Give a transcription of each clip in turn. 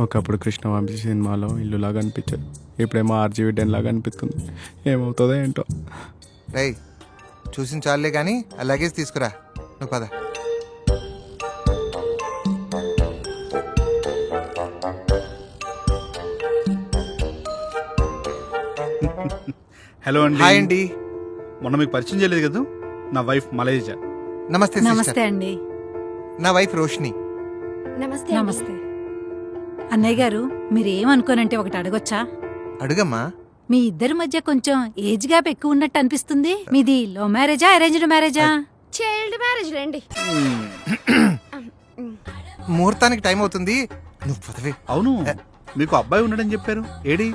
ఒకప్పుడు కృష్ణవంశీ సినిమాలో ఇల్లులాగా అనిపించేది, ఇప్పుడేమో ఆర్జీవి డెన్ లాగా అనిపిస్తుంది. ఏమవుతుందో ఏంటో. రై చూసిన చాలులే కానీ ఆ లగేజ్ తీసుకురా. నువ్వు పద. హలో అండి. హాయ్ అండి. మొన్న మీకు పరిచయం చేయలేదు కదా, నా వైఫ్ మలేజ. నమస్తే నమస్తే సిస్టర్. అండి. నా వైఫ్ రోషిని. నమస్తే నమస్తే అన్నయ్య గారు, మీరేమనుకోనంటే ఒకటి అడగొచ్చా? అడుగమ్మా. మీ ఇద్దరి మధ్య కొంచెం ఏజ్ గ్యాప్ ఎక్కువ ఉన్నట్టు అనిపిస్తుంది. మీది లవ్ మ్యారేజా అరేంజ్డ్ మ్యారేజా? చైల్డ్ మ్యారేజ్ రండి. ముహూర్తానికి టైం అవుతుంది, నువ్వు పదవి. అవును, మీకు అబ్బాయి ఉన్నాడని చెప్పారు. ఏడి?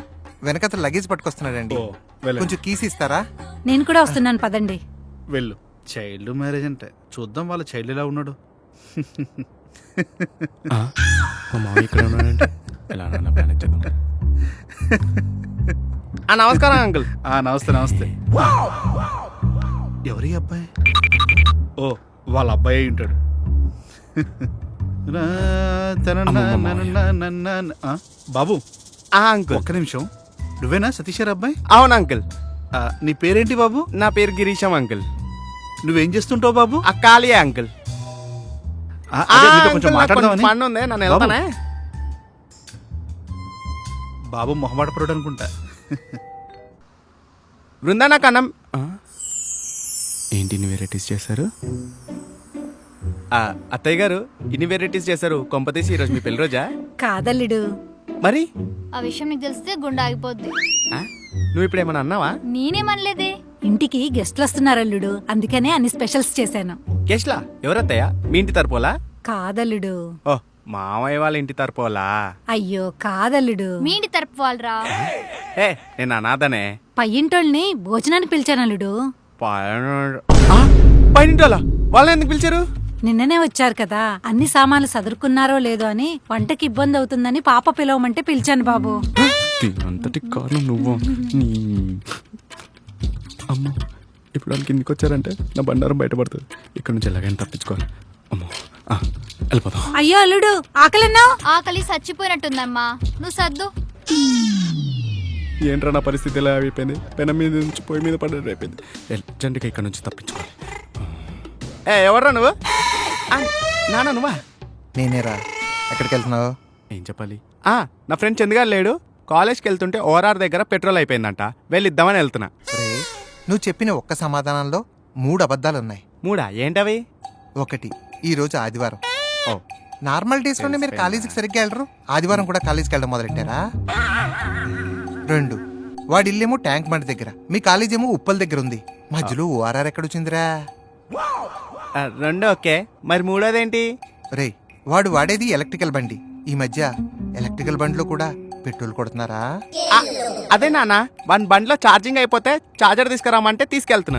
వెనకత లగేజ్ పట్టుకొస్తున్నాడండి. ఓ, వెళ్ళండి. కొంచెం కీస్ ఇస్తారా? నేను కూడా వస్తున్నాను, పదండి. వెళ్ళు. చైల్డ్ మ్యారేజ్ అంటే చూద్దాం వాళ్ళ చైల్డ్ ఎలా ఉన్నాడు. మా మామ ఇక్కడ ఉన్నాడంటే ఎలా ప్లాన్ ఇచ్చేద్దాం. నమస్కారం అంకుల్. నమస్తే నమస్తే. ఎవరి అబ్బాయి? ఓ, వాళ్ళ అబ్బాయి అయి ఉంటాడు. బాబు అంకుల్ ఒక్క నిమిషం. నువ్వేనా సతీష్ గారి అబ్బాయి? అవును అంకుల్. నీ పేరేంటి బాబు? నా పేరు గిరీశం అంకుల్. నువ్వేం చేస్తుంటావు బాబు? ఖాళీ అంకుల్. అదే నీతో కొంచెం మాట్లాడదామని. పని ఉంది, నన్ను వెళ్తానే. బాబు మొహమాట పరుడు అనుకుంటా. బృందానా కన్నం. ఏంటి ఇన్ని వెరైటీస్ చేశారు? అత్తయ్య గారు ఇన్ని వెరైటీస్ చేశారు, కొంపతీసి ఈరోజు మీ పెళ్లి రోజా? కాదల్లుడు. మరి ఆ విషయం నీకు తెలిస్తే గుండె ఆగిపోద్ది. నువ్వు ఇప్పుడు ఏమన్నా అన్నావా? నేనేమనలేదే. ఇంటికి గెస్ట్లు వస్తున్నారు అల్లుడు, అందుకనే అన్ని స్పెషల్స్ చేశాను. గెస్ట్లా? ఎవరత్తయ్య? మీ ఇంటి తరపోలా? కాదల్లుడు. ఓ, మామయ్య వాళ్ళ ఇంటి తరపోలా? అయ్యో కాదల్లుడు, మీ ఇంటి తరపు వాళ్ళరా? ఏ, నేను అనాథనే. పయ్యింటోళ్ళని భోజనానికి పిలిచాను అల్లుడు. పైనింటోలా? వాళ్ళని ఎందుకు పిలిచారు? నిన్ననే వచ్చారు కదా, అన్ని సామాన్లు సదురుకున్నారో లేదో అని, వంటకి ఇబ్బంది అవుతుందని పాప పిలవమంటే పిలిచాను బాబు. అంతటి కారణం నువ్వు. అమ్మో, ఇప్పుడు వాళ్ళకి కిందికి వచ్చారంటే నా బండారం బయటపడుతుంది. ఇక్కడ నుంచి ఎలాగైనా తప్పించుకోవాలి. అమ్మో, వెళ్ళిపోతాం. అయ్యో అల్లుడు, ఆకలన్నావు? ఆకలి చచ్చిపోయినట్టుందమ్మా, నువ్వు సర్దు. ఏంట్రా నా పరిస్థితి ఎలా అయిపోయింది? పెనం మీద నుంచి పొయ్యి మీద పడ్డట్టు అయిపోయింది. అర్జెంట్గా ఇక్కడ నుంచి తప్పించుకోవాలి. ఎవర్రా నువ్వు? నానా నువ్వా? నేనేరా. ఎక్కడికి వెళ్తున్నావు? ఏం చెప్పాలి? నా ఫ్రెండ్ చంద్రగారు లేడు, కాలేజ్కి వెళ్తుంటే ఓఆర్ఆర్ దగ్గర పెట్రోల్ అయిపోయిందంట, వెళ్ళిద్దామని వెళ్తున్నా. రే, నువ్వు చెప్పిన ఒక్క సమాధానంలో 3 అబద్ధాలున్నాయి. మూడా? ఏంటవి? 1, ఈ రోజు ఆదివారం. ఓ, నార్మల్ డేస్ లోనే మీరు కాలేజీకి సరిగ్గా వెళ్ళరు, ఆదివారం కూడా కాలేజీకి వెళ్ళడం మొదలెట్టారా? 2, వాడి ఇల్లేమో ట్యాంక్ బండ్ దగ్గర, మీ కాలేజ్ ఏమో ఉప్పల్ దగ్గర ఉంది. మధ్యలో ఓఆర్ఆర్ ఎక్కడొచ్చిందిరా? 2 ఓకే, మరి మూడోదేంటి? రే, వాడు వాడేది ఎలక్ట్రికల్ బండి. ఈ మధ్య ఎలక్ట్రికల్ బండిలో కూడా పెట్రోల్ కొడుతున్నారా? అదే నాన్న, వన్ బండిలో ఛార్జింగ్ అయిపోతే ఛార్జర్ తీసుకురామంటే తీసుకెళ్తున్నా.